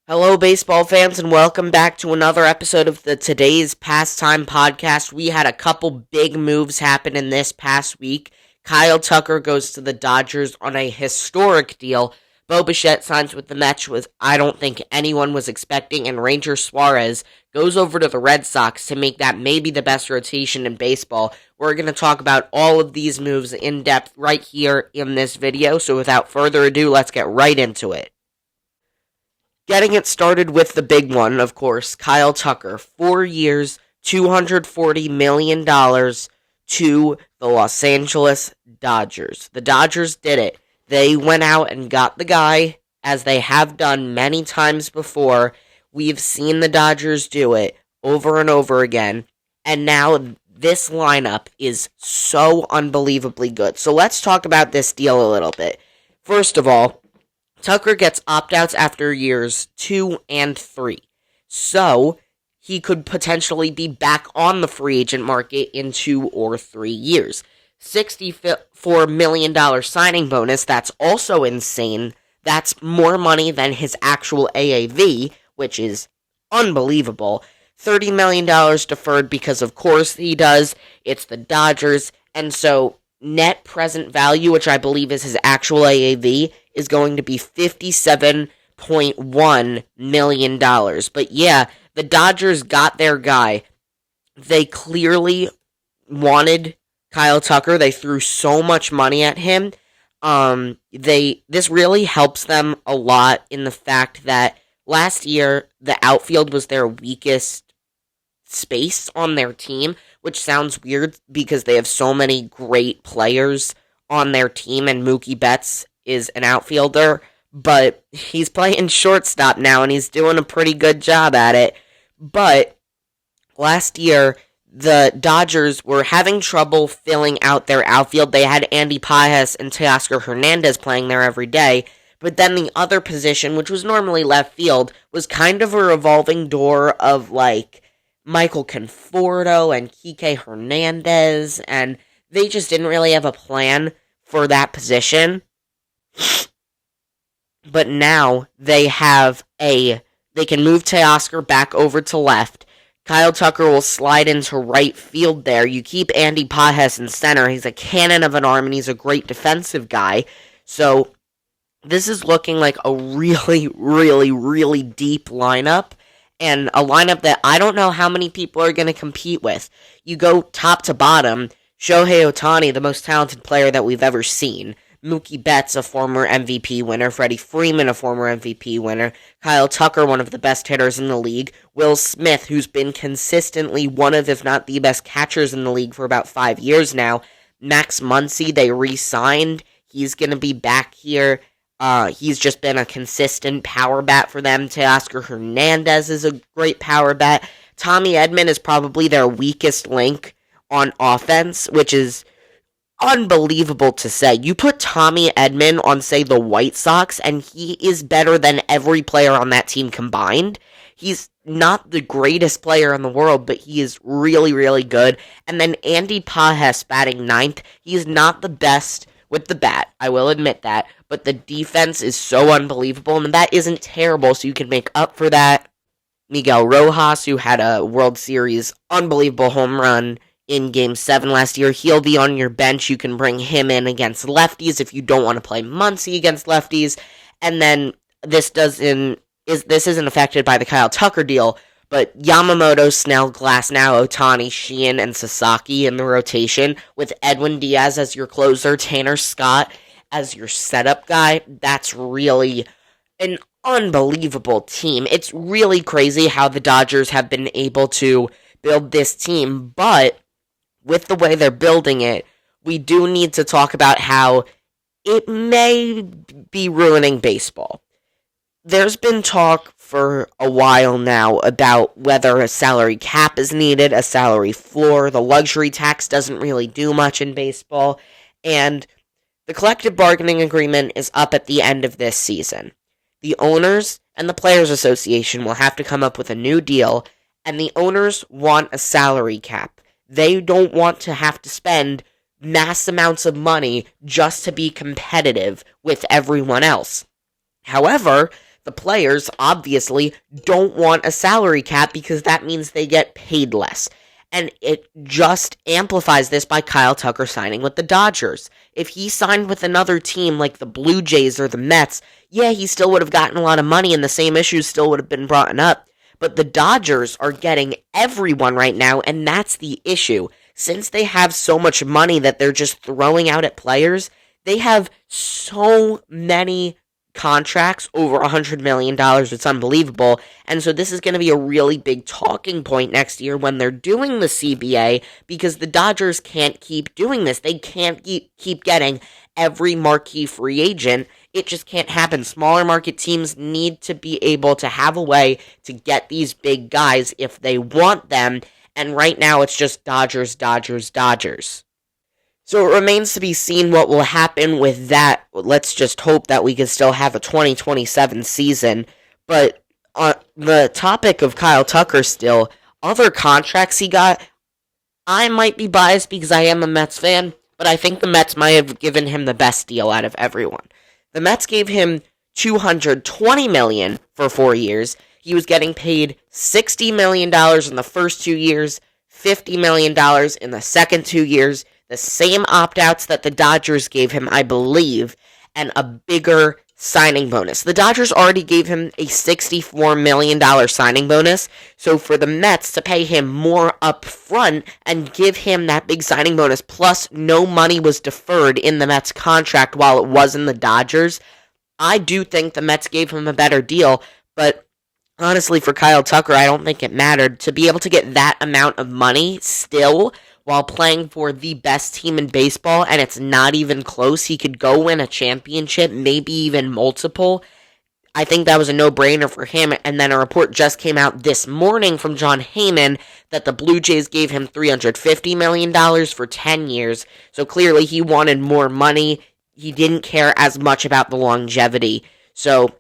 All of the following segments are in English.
Hello, baseball fans, and welcome back to another episode of the Today's Pastime podcast. We had a couple big moves happen in this past week. Kyle Tucker goes to the Dodgers on a historic deal. Bichette signs with the Mets, which I don't think anyone was expecting, and Ranger Suarez goes over to the Red Sox to make that maybe the best rotation in baseball. We're going to talk about all of these moves in depth right here in this video, so without further ado, let's get right into it. Getting it started with the big one, of course, Kyle Tucker. 4 years, $240 million to the Los Angeles Dodgers. The Dodgers did it. They went out and got the guy, as they have done many times before. We've seen the Dodgers do it over and over again. And now this lineup is so unbelievably good. So let's talk about this deal a little bit. First of all, Tucker gets opt-outs after years 2 and 3. So, he could potentially be back on the free agent market in 2 or 3 years. $64 million signing bonus, that's also insane. That's more money than his actual AAV, which is unbelievable. $30 million deferred because of course he does. It's the Dodgers, and so net present value, which I believe is his actual AAV, is going to be $57.1 million. But yeah, the Dodgers got their guy. They clearly wanted Kyle Tucker. They threw so much money at him. This really helps them a lot in the fact that last year, the outfield was their weakest space on their team, which sounds weird because they have so many great players on their team, and Mookie Betts is an outfielder, but he's playing shortstop now, and he's doing a pretty good job at it. But last year, the Dodgers were having trouble filling out their outfield. They had Andy Pages and Teoscar Hernandez playing there every day, but then the other position, which was normally left field, was kind of a revolving door of, like, Michael Conforto and Kike Hernandez, and they just didn't really have a plan for that position. But now they can move Teoscar back over to left. Kyle Tucker will slide into right field there. You keep Andy Pages in center. He's a cannon of an arm, and he's a great defensive guy. So this is looking like a really, really, really deep lineup, and a lineup that I don't know how many people are going to compete with. You go top to bottom, Shohei Ohtani, the most talented player that we've ever seen. Mookie Betts, a former MVP winner. Freddie Freeman, a former MVP winner. Kyle Tucker, one of the best hitters in the league. Will Smith, who's been consistently one of, if not the best catchers in the league for about 5 years now. Max Muncy, they re-signed. He's going to be back here. He's just been a consistent power bat for them. Teoscar Hernandez is a great power bat. Tommy Edman is probably their weakest link on offense, which is unbelievable to say. You put Tommy Edman on, say, the White Sox, and he is better than every player on that team combined. He's not the greatest player in the world, but he is really, really good. And then Andy Pages batting ninth. He's not the best with the bat, I will admit that, but the defense is so unbelievable, and that isn't terrible, so you can make up for that. Miguel Rojas, who had a World Series unbelievable home run in Game 7 last year, he'll be on your bench. You can bring him in against lefties if you don't want to play Muncy against lefties. And then this isn't affected by the Kyle Tucker deal, but Yamamoto, Snell, Glasnow, Ohtani, Sheehan, and Sasaki in the rotation, with Edwin Diaz as your closer, Tanner Scott as your setup guy. That's really an unbelievable team. It's really crazy how the Dodgers have been able to build this team, but with the way they're building it, we do need to talk about how it may be ruining baseball. There's been talk for a while now about whether a salary cap is needed, a salary floor. The luxury tax doesn't really do much in baseball, and the collective bargaining agreement is up at the end of this season. The owners and the Players Association will have to come up with a new deal, and the owners want a salary cap. They don't want to have to spend mass amounts of money just to be competitive with everyone else. However, the players, obviously, don't want a salary cap because that means they get paid less. And it just amplifies this by Kyle Tucker signing with the Dodgers. If he signed with another team like the Blue Jays or the Mets, yeah, he still would have gotten a lot of money and the same issues still would have been brought up. But the Dodgers are getting everyone right now, and that's the issue. Since they have so much money that they're just throwing out at players, they have so many contracts over $100 million. It's unbelievable. And so this is going to be a really big talking point next year when they're doing the CBA, because the Dodgers can't keep doing this. They can't keep getting every marquee free agent. It just can't happen. Smaller market teams need to be able to have a way to get these big guys if they want them. And right now it's just Dodgers, Dodgers, Dodgers. So it remains to be seen what will happen with that. Let's just hope that we can still have a 2027 season. But on the topic of Kyle Tucker still, other contracts he got, I might be biased because I am a Mets fan, but I think the Mets might have given him the best deal out of everyone. The Mets gave him $220 million for 4 years. He was getting paid $60 million in the first 2 years, $50 million in the second 2 years, the same opt-outs that the Dodgers gave him, I believe, and a bigger signing bonus. The Dodgers already gave him a $64 million signing bonus, so for the Mets to pay him more up front and give him that big signing bonus, plus no money was deferred in the Mets contract while it was in the Dodgers, I do think the Mets gave him a better deal, but honestly, for Kyle Tucker, I don't think it mattered. To be able to get that amount of money still while playing for the best team in baseball, and it's not even close, he could go win a championship, maybe even multiple. I think that was a no-brainer for him, and then a report just came out this morning from John Heyman that the Blue Jays gave him $350 million for 10 years, so clearly he wanted more money. He didn't care as much about the longevity, so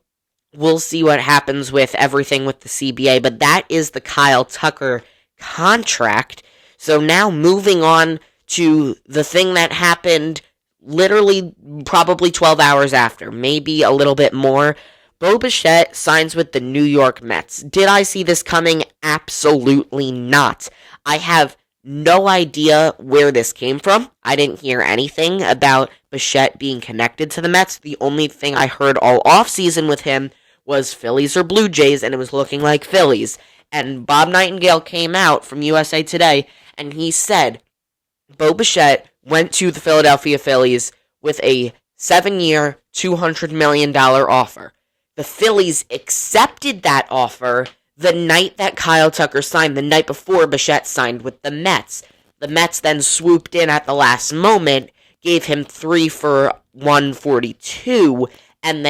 we'll see what happens with everything with the CBA, but that is the Kyle Tucker contract. So now moving on to the thing that happened literally probably 12 hours after, maybe a little bit more. Bo Bichette signs with the New York Mets. Did I see this coming? Absolutely not. I have no idea where this came from. I didn't hear anything about Bichette being connected to the Mets. The only thing I heard all offseason with him was Phillies or Blue Jays, and it was looking like Phillies. And Bob Nightingale came out from USA Today, and he said Bo Bichette went to the Philadelphia Phillies with a 7-year, $200 million offer. The Phillies accepted that offer the night that Kyle Tucker signed, the night before Bichette signed with the Mets. The Mets then swooped in at the last moment, gave him 3 for $142, and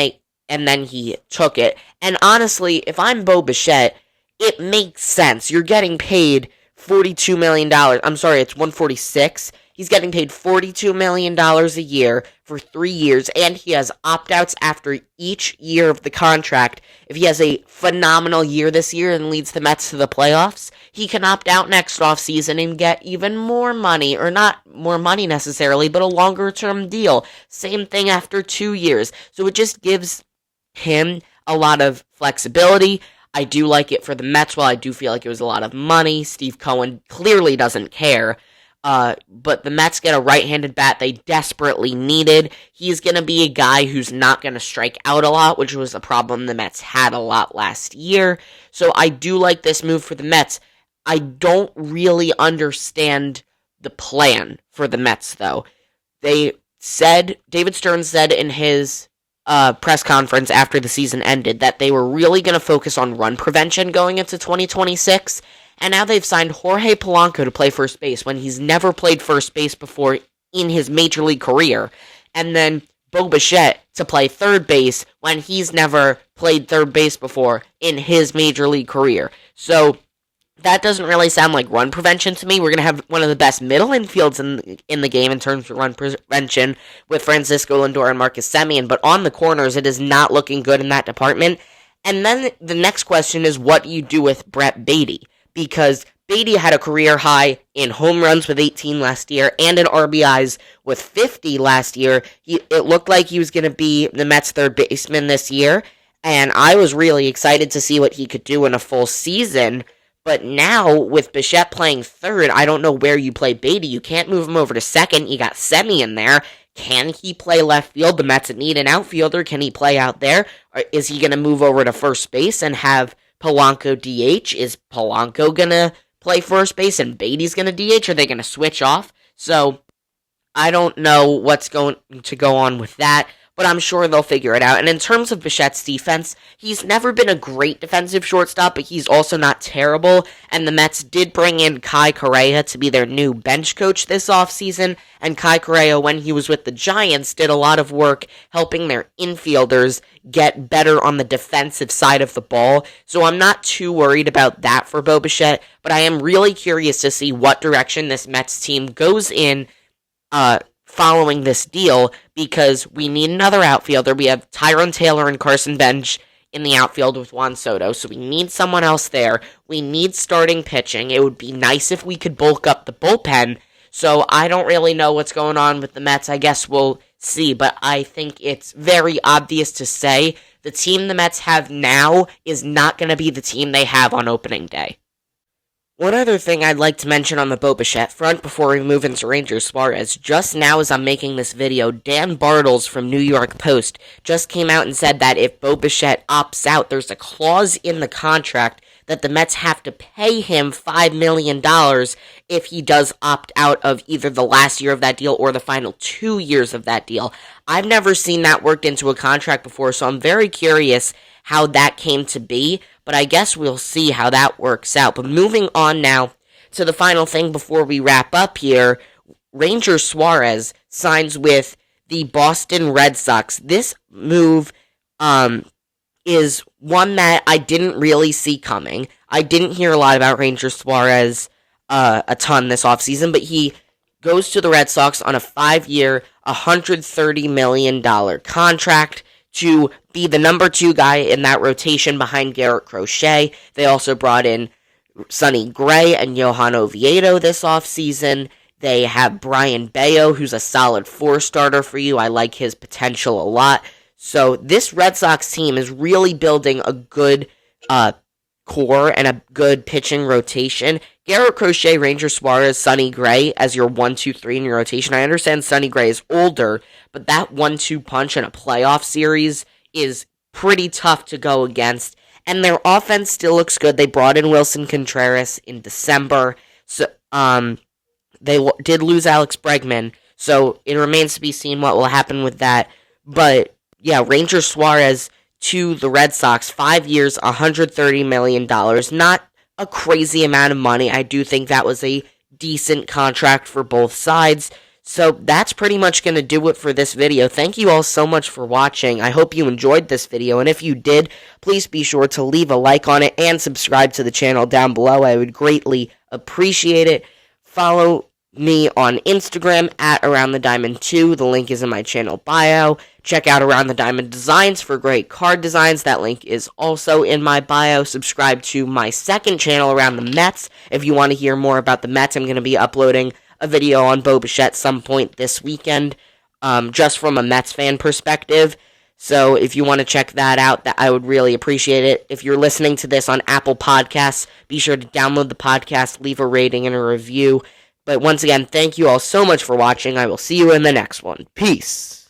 then he took it. And honestly, if I'm Bo Bichette, it makes sense. You're getting paid $42 million. I'm sorry, it's $146. He's getting paid $42 million a year for 3 years, and he has opt-outs after each year of the contract. If he has a phenomenal year this year and leads the Mets to the playoffs, he can opt out next offseason and get even more money, or not more money necessarily, but a longer-term deal. Same thing after 2 years. So it just gives him a lot of flexibility. I do like it for the Mets. While I do feel like it was a lot of money, Steve Cohen clearly doesn't care. But the Mets get a right-handed bat they desperately needed. He's going to be a guy who's not going to strike out a lot, which was a problem the Mets had a lot last year. So I do like this move for the Mets. I don't really understand the plan for the Mets, though. David Stern said in his press conference after the season ended that they were really going to focus on run prevention going into 2026. And now they've signed Jorge Polanco to play first base when he's never played first base before in his major league career. And then Bo Bichette to play third base when he's never played third base before in his major league career. So that doesn't really sound like run prevention to me. We're going to have one of the best middle infields in the game in terms of run prevention with Francisco Lindor and Marcus Semien. But on the corners, it is not looking good in that department. And then the next question is, what do you do with Brett Baty? Because Baty had a career high in home runs with 18 last year and in RBIs with 50 last year. It looked like he was going to be the Mets' third baseman this year. and I was really excited to see what he could do in a full season. But now, with Bichette playing third, I don't know where you play Beatty. You can't move him over to second. You got Semi in there. Can he play left field? The Mets need an outfielder. Can he play out there? Or is he going to move over to first base and have Polanco DH? Is Polanco going to play first base and Beatty's going to DH? Are they going to switch off? So, I don't know what's going to go on with that, but I'm sure they'll figure it out. And in terms of Bichette's defense, he's never been a great defensive shortstop, but he's also not terrible. And the Mets did bring in Kai Correa to be their new bench coach this offseason. And Kai Correa, when he was with the Giants, did a lot of work helping their infielders get better on the defensive side of the ball. So I'm not too worried about that for Bo Bichette, but I am really curious to see what direction this Mets team goes in following this deal, because we need another outfielder. We have Tyrone Taylor and Carson Bench in the outfield with Juan Soto, so we need someone else there. We need starting pitching. It would be nice if we could bulk up the bullpen, so I don't really know what's going on with the Mets. I guess we'll see, but I think it's very obvious to say the team the Mets have now is not going to be the team they have on opening day. One other thing I'd like to mention on the Bo Bichette front before we move into Ranger Suarez, just now as I'm making this video, Dan Bartles from New York Post just came out and said that if Bo Bichette opts out, there's a clause in the contract that the Mets have to pay him $5 million if he does opt out of either the last year of that deal or the final 2 years of that deal. I've never seen that worked into a contract before, so I'm very curious how that came to be, but I guess we'll see how that works out. But moving on now to the final thing before we wrap up here, Ranger Suarez signs with the Boston Red Sox. This move is one that I didn't really see coming. I didn't hear a lot about Ranger Suarez a ton this offseason, but he goes to the Red Sox on a 5-year, $130 million contract to be the number 2 guy in that rotation behind Garrett Crochet. They also brought in Sonny Gray and Johan Oviedo this offseason. They have Brian Bayo, who's a solid 4-starter for you. I like his potential a lot. So this Red Sox team is really building a good core and a good pitching rotation. Garrett Crochet, Ranger Suarez, Sonny Gray as your 1-2-3 in your rotation. I understand Sonny Gray is older, but that 1-2 punch in a playoff series is pretty tough to go against. And their offense still looks good. They brought in Wilson Contreras in December. So they did lose Alex Bregman, so it remains to be seen what will happen with that. But yeah, Ranger Suarez to the Red Sox, 5 years, $130 million. Not a crazy amount of money. I do think that was a decent contract for both sides. So that's pretty much going to do it for this video. Thank you all so much for watching. I hope you enjoyed this video, and if you did, please be sure to leave a like on it and subscribe to the channel down below. I would greatly appreciate it. Follow me on Instagram at AroundTheDiamond2. The link is in my channel bio. Check out Around the Diamond Designs for great card designs. That link is also in my bio. Subscribe to my second channel, Around the Mets, if you want to hear more about the Mets. I'm going to be uploading a video on Bo Bichette some point this weekend, just from a Mets fan perspective. So if you want to check that out, I would really appreciate it. If you're listening to this on Apple Podcasts, be sure to download the podcast, leave a rating and a review. But once again, thank you all so much for watching. I will see you in the next one. Peace.